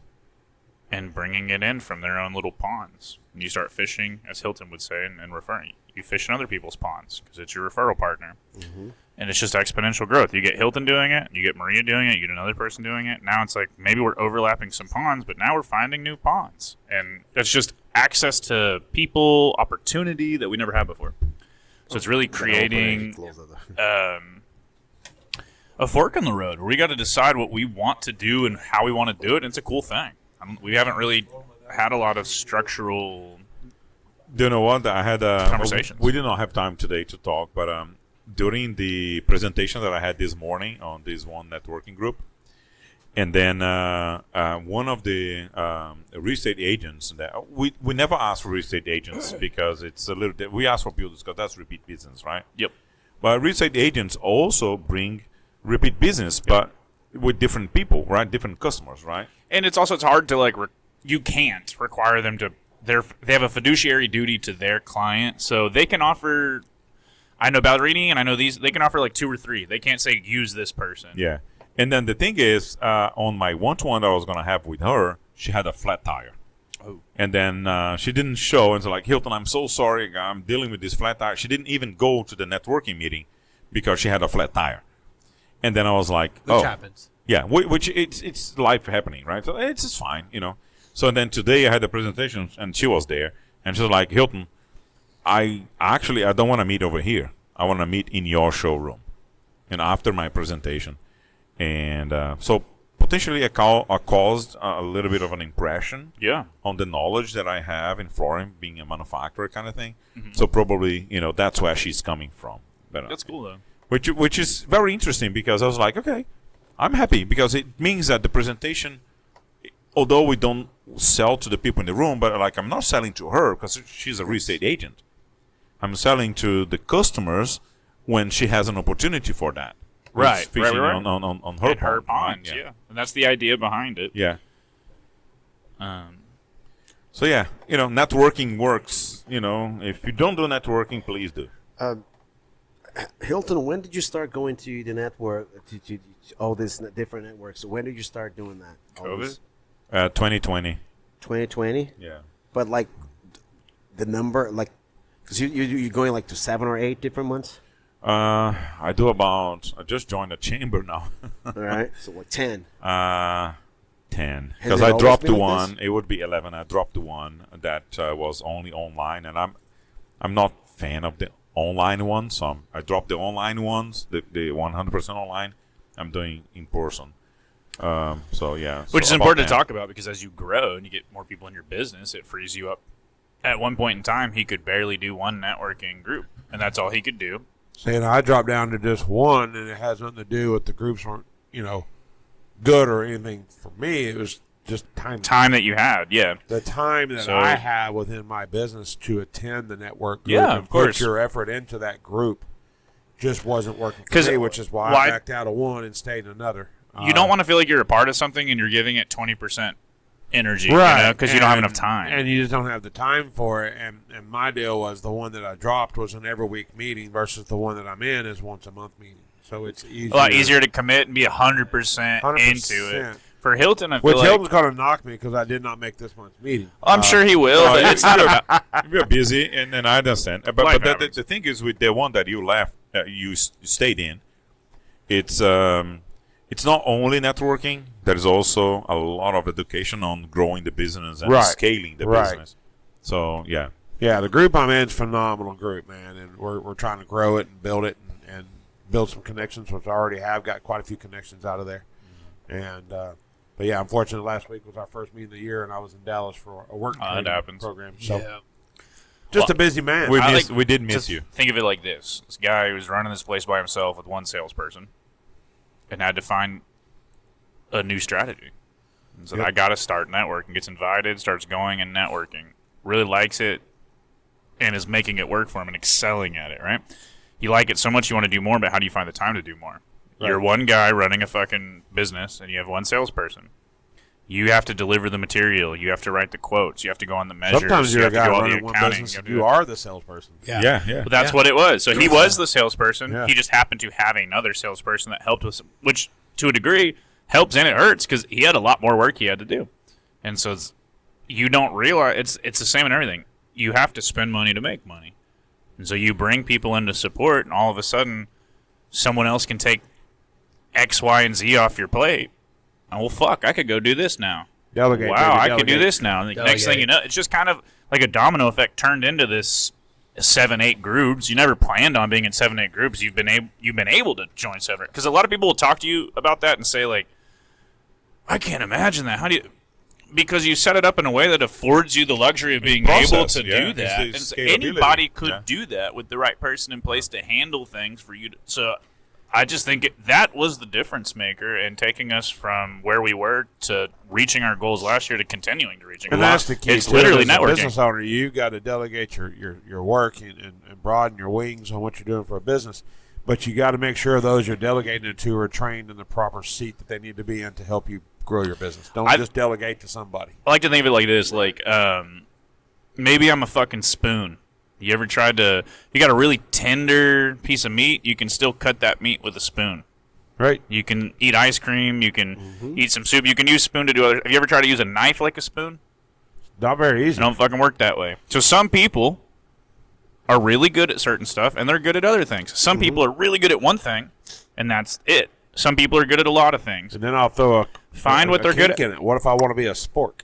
and bringing it in from their own little ponds. And you start fishing, as Hilton would say, and referring. You fish in other people's ponds because it's your referral partner. And it's just exponential growth. You get Hilton doing it, you get Maria doing it, you get another person doing it. Now it's like maybe we're overlapping some ponds, but now we're finding new ponds. And it's just access to people, opportunity that we never had before. So it's really creating a fork in the road where we got to decide what we want to do and how we want to do it. And it's a cool thing. We haven't really had a lot of structural. do you know what? I had Conversations. We did not have time today to talk, but during the presentation that I had this morning on this one networking group, and then one of the real estate agents that we never ask for real estate agents because it's a little. We ask for builders because that's repeat business, right? Yep. But real estate agents also bring repeat business, but with different people, right? Different customers, right? And it's hard to you can't require them to. They have a fiduciary duty to their client, so they can offer. I know Ballerini, and I know these. They can offer like 2 or 3. They can't say use this person. Yeah. And then the thing is, on my one-to-one that I was going to have with her, she had a flat tire. Oh. And then she didn't show. And so like, Hilton, I'm so sorry. I'm dealing with this flat tire. She didn't even go to the networking meeting because she had a flat tire. And then I was like, Which happens. yeah, which it's life happening, right? So it's just fine, So then today I had the presentation, and she was there. And she was like, Hilton, I don't want to meet over here. I want to meet in your showroom. And after my presentation. And so potentially I caused a little bit of an impression Yeah. on the knowledge that I have in flooring, being a manufacturer kind of thing. So probably, that's where she's coming from. But, That's cool though. which is very interesting because I was like, okay, I'm happy because it means that the presentation, although we don't sell to the people in the room, but like I'm not selling to her because she's a real estate agent. I'm selling to the customers when she has an opportunity for that. Right, It's fishing right. on her In her pond, ponds, right? yeah. And that's the idea behind it. Yeah. Um, So yeah, networking works. If you don't do networking, please do. Hilton, when did you start going to the network, to all these different networks? When did you start doing that? All COVID? this- 2020. 2020? Yeah. But like the number, like, because you're going like to 7 or 8 different months? I just joined a chamber now. All right. So like 10. 10. Has Because it I always dropped been the like one. this? It would be 11. I dropped the one that was only online, and I'm not fan of the online ones. So I dropped the online ones, the 100% online. I'm doing in person. So yeah. Which is so important to about talk about because as you grow and you get more people in your business, it frees you up. At one point in time, he could barely do one networking group, and that's all he could do. Saying I dropped down to just one, and it has nothing to do with the groups weren't, good or anything. For me, it was just time. Time that you had, yeah. The time that So- I have within my business to attend the network group Yeah, and of course. put your effort into that group just wasn't working for 'Cause me, which is why why- I backed out of one and stayed in another. You don't want to feel like you're a part of something and you're giving it 20% energy, right? Because you don't have And- enough time. and you just don't have the time for it. And my deal was the one that I dropped was an every week meeting versus the one that I'm in is once a month meeting. So it's easier. A lot easier to commit and be 100% 100%. into it. For Hilton, I feel Which like Hilton's going to knock me because I did not make this month's meeting. I'm sure he will, but it's not about. We're busy, and I understand. But Life the happens. thing is, with the one that you left, you stayed in, it's not only networking. There is also a lot of education on growing the business and Right. scaling the Right. business. So yeah, Yeah, the group I'm in is a phenomenal group, man, and we're trying to grow it and build it and build some connections, which I already have got quite a few connections out of there. And but yeah, unfortunately, last week was our first meeting of the year, and I was in Dallas for a work Oh, that training happens. program. So Yeah. just Well, a busy man. we I we did miss Just you. think of it like this: this guy who was running this place by himself with one salesperson, and had to find a new strategy. And so Yep. I got to start networking. Gets invited, starts going and networking. Really likes it, and is making it work for him and excelling at it. Right? You like it so much you want to do more, but how do you find the time to do more? You're one guy running a fucking business, and you have one salesperson. You have to deliver the material. You have to write the quotes. You have to go on the measures. Sometimes you're you a have to guy do all the running one accounting. business, You have and to you do- are the salesperson. Yeah. But that's what it was. So he was the salesperson. Yeah. He just happened to have another salesperson that helped with, which to a degree helps and it hurts because he had a lot more work he had to do. And so you don't realize it's the same in everything. You have to spend money to make money. And so you bring people in to support, and all of a sudden someone else can take X, Y, and Z off your plate. Oh, well, fuck, I could go do this now. Delegate. Wow, baby, I could do delegate. this now. And the next Delegate. thing you know, it's just kind of like a domino effect turned into this 7-8 groups. You never planned on being in 7-8 groups. You've been able to join 7 because a lot of people will talk to you about that and say like, I can't imagine that. How do you? Because you set it up in a way that affords you the luxury of being able process, to yeah. do It's that. the And so scalability, anybody could yeah. do that with the right person in place to handle things for you. So I just think that was the difference maker in taking us from where we were to reaching our goals last year to continuing to reaching. And that's the key. It's too, literally as a networking. business owner, you got to delegate your work and broaden your wings on what you're doing for a business. But you got to make sure those you're delegating it to are trained in the proper seat that they need to be in to help you grow your business. Don't just delegate to somebody. I like to think of it like this: like maybe I'm a fucking spoon. You ever tried to? You got a really tender piece of meat. You can still cut that meat with a spoon. Right. You can eat ice cream. You can eat some soup. You can use a spoon to do other. Have you ever tried to use a knife like a spoon? Not very It easy. don't fucking work that way. So some people are really good at certain stuff, and they're good at other things. Some people are really good at one thing, and that's it. Some people are good at a lot of things. And then I'll throw Find what they're good kink in it. What if I want to be a spork?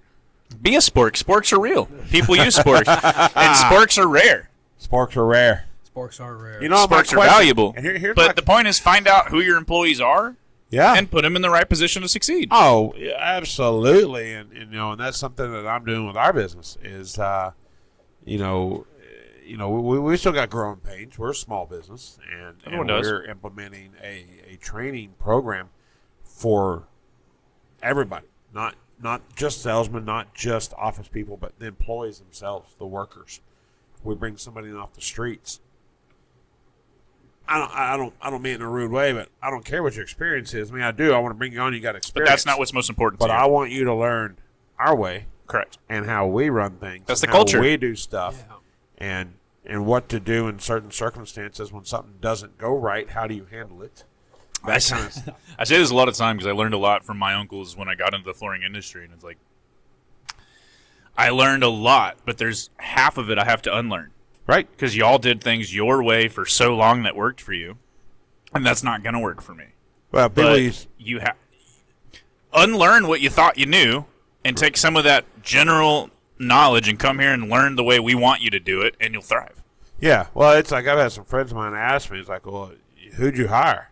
Be a spork. Sporks are real. People use sporks, and sporks are rare. Sporks are rare. Sporks are rare. You know, my Sporks are question- valuable. And here's But my- the point is, find out who your employees are yeah. and put them in the right position to succeed. Oh, yeah, absolutely, and you know, and that's something that I'm doing with our business is, we still got growing pains. We're a small business, and Everyone does. we're implementing a training program for everybody, not just salesmen, not just office people, but the employees themselves, the workers. We bring somebody in off the streets. I don't mean it in a rude way, but I don't care what your experience is. I mean, I do. I want to bring you on. You got But experience. that's not what's most important But to you. I want you to learn our way Correct. and how we run things. That's and the culture. How we do stuff, Yeah. and what to do in certain circumstances when something doesn't go right. How do you handle it? That kind of stuff. I say this a lot of times because I learned a lot from my uncles when I got into the flooring industry, and it's like I learned a lot, but there's half of it I have to unlearn. Right. Because y'all did things your way for so long that worked for you, and that's not going to work for me. Well, people But use you have unlearn what you thought you knew and take some of that general knowledge and come here and learn the way we want you to do it, and you'll thrive. Yeah, well, it's like I've had some friends of mine ask me, it's like, well, who'd you hire?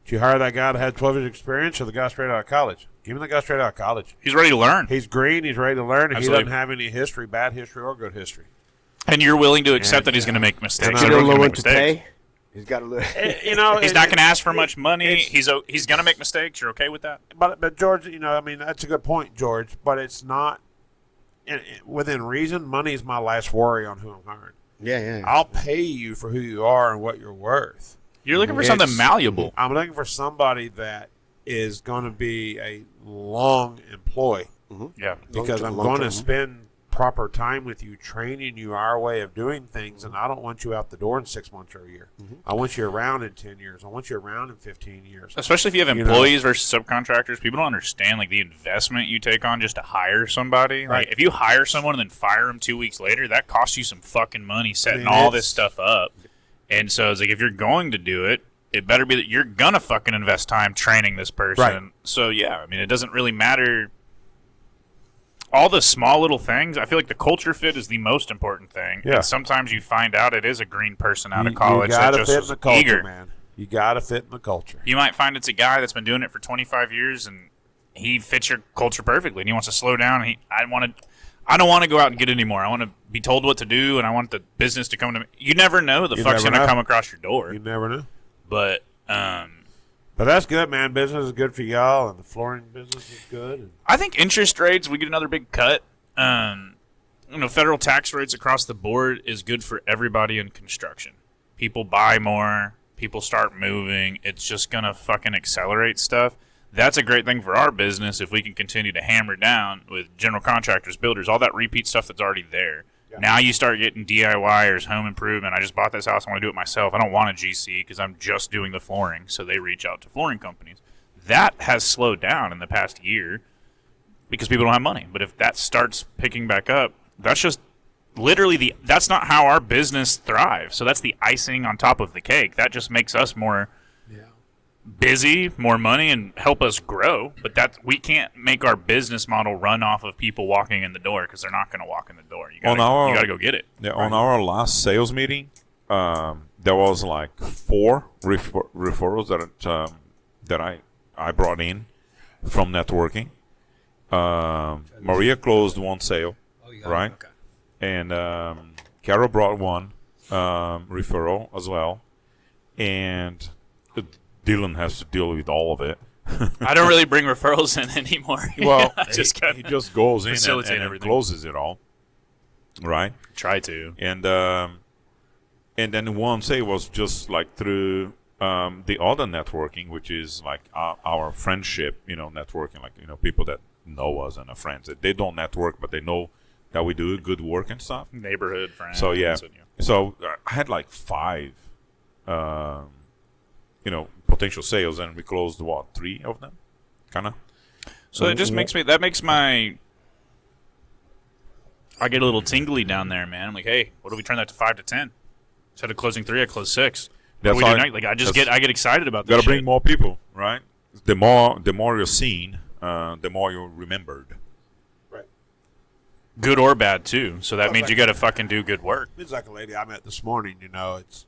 Did you hire that guy that had 12 years experience or the guy straight out of college? Give me the guy straight out of college. He's ready to learn, He's green, he's ready to learn, and Absolutely. he doesn't have any history, bad history or good history. and you're willing to accept And, that he's going to make mistakes. and You're You don't gonna know make when to mistakes. pay. He's got to look. You know, He's not going to ask for much money. He's going to make mistakes. You're okay with that? But George, you know, I mean, that's a good point, George. But it's not within reason. Money is my last worry on who I'm hiring. Yeah. I'll pay you for who you are and what you're worth. You're looking for something It's- malleable. I'm looking for somebody that is going to be a long employee Yeah. because I'm going to spend proper time with you, training you our way of doing things, and I don't want you out the door in 6 months or a year. I want you around in 10 years. I want you around in 15 years. Especially if you have You know. employees versus subcontractors, people don't understand like the investment you take on just to hire somebody. Right. Like if you hire someone and then fire them 2 weeks later, that costs you some fucking money setting I mean, all it's- this stuff up. And so it's like if you're going to do it, it better be that you're gonna fucking invest time training this person. Right. So yeah, I mean it doesn't really matter. All the small little things, I feel like the culture fit is the most important thing. Yeah. And sometimes you find out it is a green person out of You college that gotta just fit in is the culture, eager. man. You got to fit in the culture. You might find it's a guy that's been doing it for 25 years and he fits your culture perfectly and he wants to slow down. And I don't want to go out and get it anymore. I want to be told what to do and I want the business to come to me. You never know the You fuck's never going to know. come across your door. You never know. But But that's good, man. Business is good for y'all, and the flooring business is good. And I think interest rates, we get another big cut. Federal tax rates across the board is good for everybody in construction. People buy more. People start moving. It's just going to fucking accelerate stuff. That's a great thing for our business if we can continue to hammer down with general contractors, builders, all that repeat stuff that's already there. Yeah. Now you start getting DIYers, home improvement. I just bought this house. I want to do it myself. I don't want a GC because I'm just doing the flooring. So they reach out to flooring companies. That has slowed down in the past year because people don't have money. But if that starts picking back up, that's just literally that's not how our business thrives. So that's the icing on top of the cake. That just makes us more busy, more money, and help us grow. But we can't make our business model run off of people walking in the door because they're not going to walk in the door. You got to go get it. Yeah, on our last sales meeting, there was like 4 referrals that I brought in from networking. Maria closed 1 sale, right? Okay. And Carol brought 1 referral as well, and Dylan has to deal with all of it. I don't really bring referrals in anymore. Well, I he just goes in facilitate and everything. closes it all, right? Try to. And then 1 sale was just like through the other networking, which is like our friendship, networking, like people that know us and are friends. They don't network, but they know that we do good work and stuff. Neighborhood friends. So yeah, and, so I had like 5, potential sales, and we closed 3 of them, kind of. So it just makes I get a little tingly down there, man. I'm like, hey, what if we turn that to 5 to 10? Instead of closing 3, I close 6. That's What do we do how- next? Like I that's- get excited about Got this. to bring shit. more people, right? The more you're seen, the more you're remembered. Good or bad too. So that Well, means like- you got to fucking do good work. it's like a lady I met this morning. It's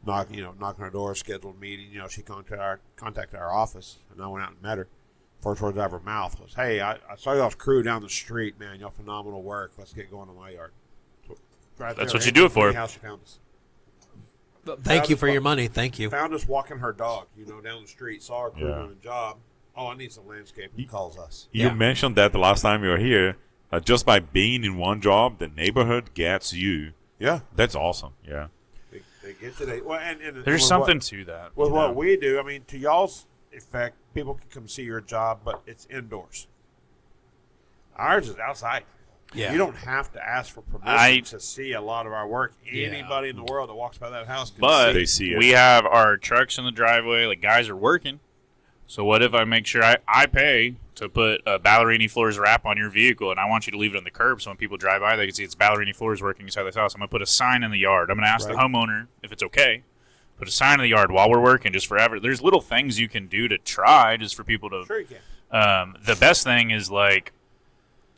knocking on our door, scheduled meeting. She contacted our office, and I went out and met her. First words out of her mouth was, "Hey, I saw y'all's crew down the street, man. Y'all phenomenal work. Let's get going on my yard." So, right That's there, what you do it for. House she found us. Thank you for your money. Thank you. Found us walking her dog, down the street. Saw our crew Yeah. doing a job. Oh, I need some landscaping. Calls us. You Yeah. mentioned that the last time you were here. Just by being in one job, the neighborhood gets you. Yeah, That's awesome. Yeah. they get to that. Well, and There's with something what, to that. with you what know? we do. I mean, to y'all's effect, people can come see your job, but it's indoors. Ours is outside. Yeah. You don't have to ask for permission I- to see a lot of our work. Yeah. Anybody in the world that walks by that house can But see. They see it. we have our trucks in the driveway. Like guys are working. So what if I make sure I pay to put a Ballerini Floors wrap on your vehicle, and I want you to leave it on the curb so when people drive by, they can see it's Ballerini Floors working inside this house. I'm going to put a sign in the yard. I'm going to ask the Right. homeowner if it's okay. Put a sign in the yard while we're working, just forever. There's little things you can do to try just for people to. Sure you can. The best thing is like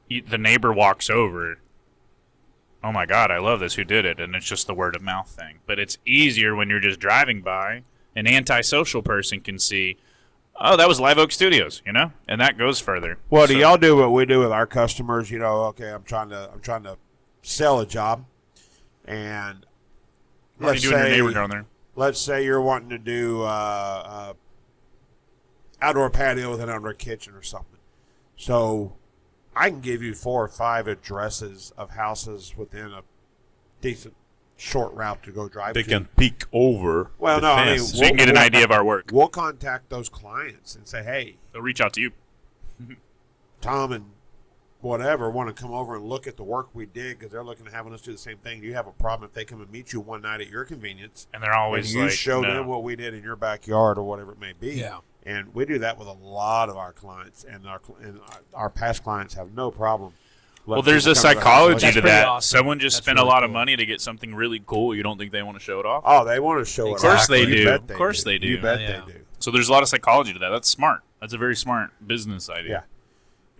the neighbor walks over. Oh my God, I love this. Who did it? And it's just the word of mouth thing. But it's easier when you're just driving by. An antisocial person can see, oh, that was Live Oak Studios, and that goes further. Well, do So- y'all do what we do with our customers? Okay, I'm trying to sell a job, and What are you doing your neighbor down there? let's say you're wanting to do outdoor patio with an outdoor kitchen or something. So I can give you 4 or 5 addresses of houses within a decent short route to go drive They to. can peek over. Well, the no, I mean, fence. So you can get an idea of our work. We'll contact those clients and say, hey, They'll reach out to you. Tom and whatever want to come over and look at the work we did because they're looking at having us do the same thing. Do you have a problem if they come and meet you one night at your convenience And they're always and you like, show no. them what we did in your backyard or whatever it may be? Yeah. And we do that with a lot of our clients, and our past clients have no problem. Well, letting there's a people come to their house. psychology That's to pretty that. awesome. Someone just That's spent really a lot of cool. money to get something really cool. You don't think they want to show it off? Oh, they want to show it. Of course they You do. bet Of course they do. You bet Yeah. they do. So there's a lot of psychology to that. That's smart. That's a very smart business idea. Yeah.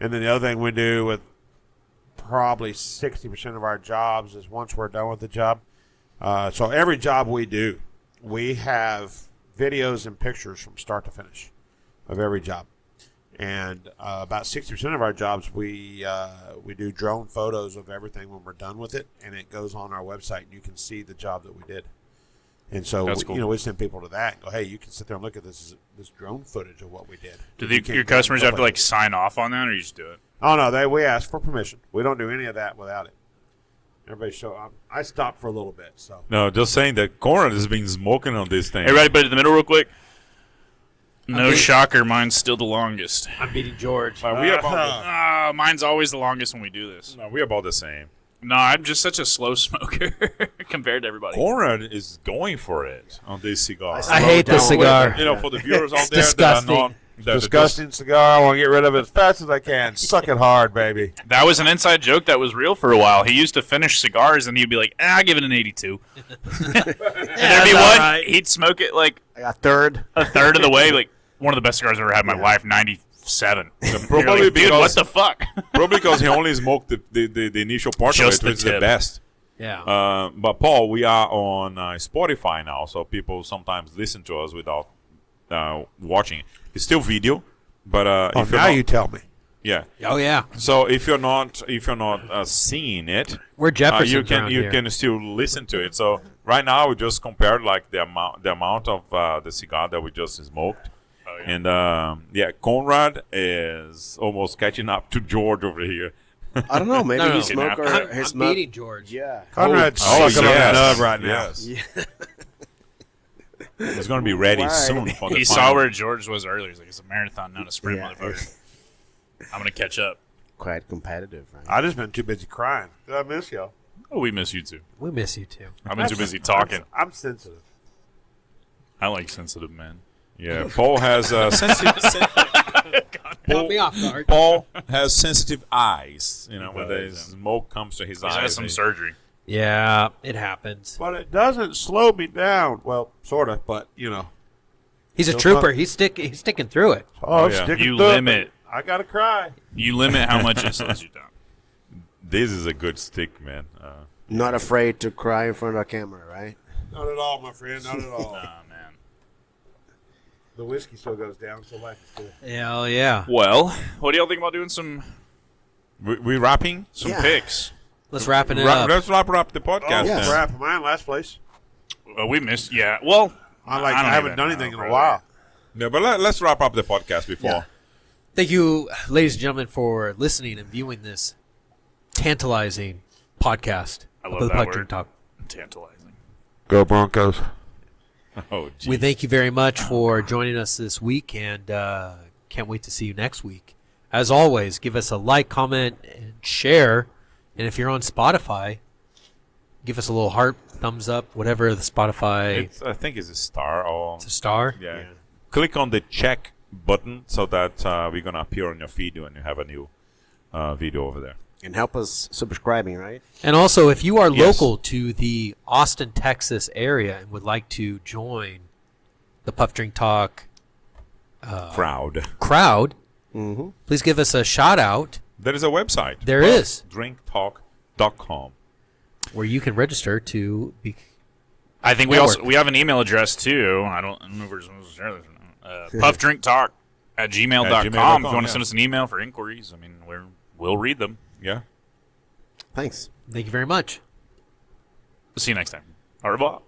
And then the other thing we do with probably 60% of our jobs is once we're done with the job. So every job we do, we have videos and pictures from start to finish of every job. And about 60% of our jobs, we do drone photos of everything when we're done with it, and it goes on our website, and you can see the job that we did. And so, That's cool. we send people to that and go, hey, you can sit there and look at this drone footage of what we did. Do You can't your go and customers stuff have to like this. sign off on that, or you just do it? Oh no, we ask for permission. We don't do any of that without it. Everybody show up. I stopped for a little bit, so No, just saying that Conrad has been smoking on this thing. Hey, everybody, put it in the middle real quick. No Okay. shocker, mine's still the longest. I'm beating George. We about Mine's always the longest when we do this. we about the same. No, I'm just such a slow smoker compared to everybody. Conrad is going for it on this cigar. I hate the cigar. You know, for the viewers out there disgusting. that are not that disgusting cigar. I want to get rid of it as fast as I can. Suck it hard, baby. That was an inside joke that was real for a while. He used to finish cigars and he'd be like, I'll give it an 82. And there'd be one, he'd smoke it like I got third. a third of the way, like one of the best cigars I've ever had in my life, 97. probably You're like, dude, because- what the fuck? probably because he only smoked the initial part Just of the it, which is the tip. best. Yeah. But Paul, we are on Spotify now, so people sometimes listen to us without watching. It's still video, but Oh, if you're now not, you tell me. yeah. Oh yeah. So if you're not seeing it, We're Jefferson. you can still listen to it. So right now we just compared like the amount of the cigar that we just smoked, Oh, yeah. and Conrad is almost catching up to George over here. I don't know. Maybe No, no. his smoker. I'm his smoke. beating George. Yeah. Conrad's Oh, sucking on yes. the nub right now. Yes. Yeah. He's going to be ready Right. soon for the He saw final. where George was earlier. He's like, it's a marathon, not a sprint, Yeah. motherfucker. I'm going to catch up. Quite competitive, right? I just been too busy crying. Did I miss y'all? Oh, we miss you too. We miss you too. I've been too busy talking. I'm sensitive. I like sensitive men. Yeah, Paul has sensitive. Caught me off guard. Paul has sensitive eyes. You know, when the does, smoke comes to his He's had eyes. some surgery. Yeah, it happens. But it doesn't slow me down. Well, sort of, but, He's a Still trooper. fun. He's sticking through it. Oh, I'm yeah. sticking You through it, limit. but I got to cry. You limit how much it slows you down. This is a good stick, man. Not afraid to cry in front of a camera, right? Not at all, my friend. Not at all. Oh, man. The whiskey still goes down, so life is good. Hell yeah. Well, what do y'all think about doing some We wrapping? Yeah. picks? Let's wrap it up. Let's wrap up the podcast. Oh, yes. then. crap. Am I in last place? We missed. Yeah. Well, I don't haven't even done know, anything in a brother. while. Yeah, but let's wrap up the podcast before. Yeah. Thank you, ladies and gentlemen, for listening and viewing this tantalizing podcast I of love the that Puck word. Drink Talk. Tantalizing. Go Broncos. Oh, geez. We thank you very much for joining us this week, and can't wait to see you next week. As always, give us a like, comment, and share. And if you're on Spotify, give us a little heart, thumbs up, whatever the Spotify. I think it's a star. Or, It's a star. yeah. Click on the check button so that we're going to appear on your feed when you have a new video over there. And help us subscribing, right? And also, if you are Yes. local to the Austin, Texas area and would like to join the Puff Drink Talk Crowd. crowd, Mm-hmm. please give us a shout out There is a website. There is. drinktalk.com. where you can register to be. I think Network. we have an email address too. I don't know if we're supposed to share this. Puffdrinktalk at gmail.com. At If you gmail.com, want to yeah. send us an email for inquiries, I mean, we'll read them. Yeah. Thanks. Thank you very much. See you next time. Au revoir.